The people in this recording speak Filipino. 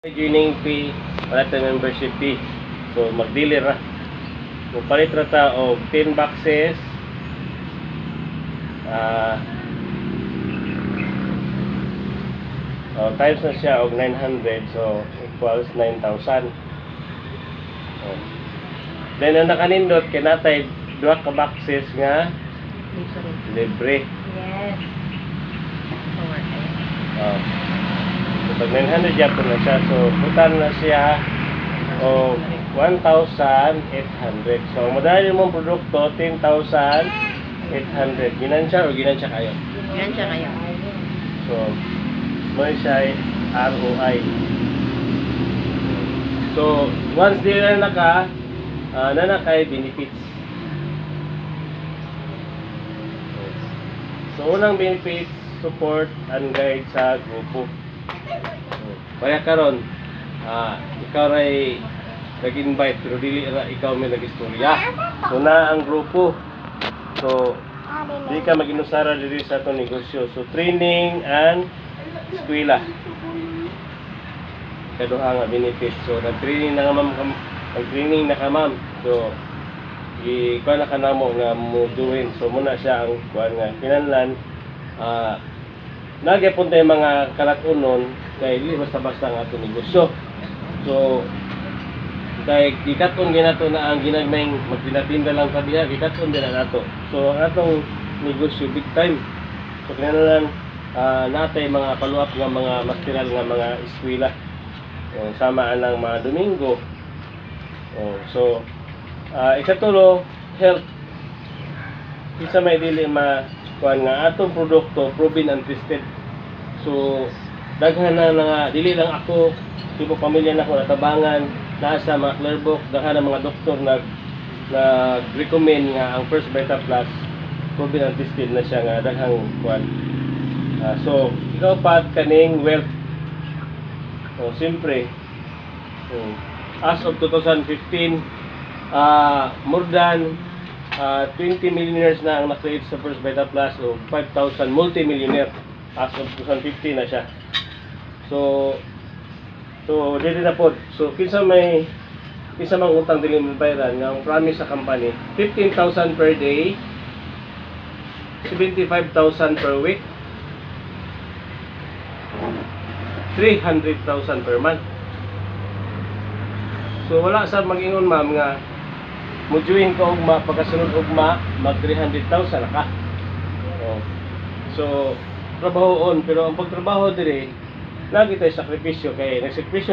Joining fee, wala tayo membership fee. So, mag-dealer ra. Palit ra ta og 10 boxes. Times na siya og 900. So, equals 9,000. Then, ang nakanindot, kinatay 2 ka boxes nga libre. Yes. So, pag 900 yapon na siya. So, putan na siya o 1,800. So, madali mong produkto, 10,800. Ginansya o ginansya kayo? Ginansya kayo. So, may siya ROI. So, once nila na ka, nanakay benefits. So, unang benefits, support and guide sa grupo. Kaya karon, ikaw ray nag-invite pero dili ra ikaw may nag-istorya. So na ang grupo. So di ka mag-inusara diri sa atong negosyo. So training and eskwela. Kaduha nga benefits. So nag-training na nga ma'am, nag-training na ka ma'am. So ikuha na ka namo nga mo doing. So muna siya ang kuan nga kinahanglan nagyapon tayo mga kalat-unon kay dili basta-basta ang ato negosyo. So kay gikaton ginato na ang ginagmayng magpinatinda lang pa diha, gikaton din na nato. So ang atong negosyo big time. So kinahanglan natay mga follow-up nga mga material nga mga eskwela. Sama ang mga Domingo. So ikatulo, health. Isa may dili kuan nga atong produkto proven and tested. So daghan na nga dili lang ako, tipo pamilya na ko natabangan na sa mga Clearbook, daghan na mga doktor nag-recommend nga ang First Beta Plus proven and tested na siya nga daghang kuan. So ikaw pat kaning wealth. So siyempre as of 2015 more than 20 millionaires na ang na-create sa First Beta Plus o 5,000 multi-millionaire as of 2015 na siya. So dito na po. So kinsa mang utang dili mabayaran nga ang promise sa company 15,000 per day, 75,000 per week, 300,000 per month. So wala sa mag-ingon ma'am nga mujuin ko ugma pagkasunod ugma mag 300,000 na ka. So trabahoon pero ang pagtrabaho dire lagi tayo sakripisyo kay nagsakripisyo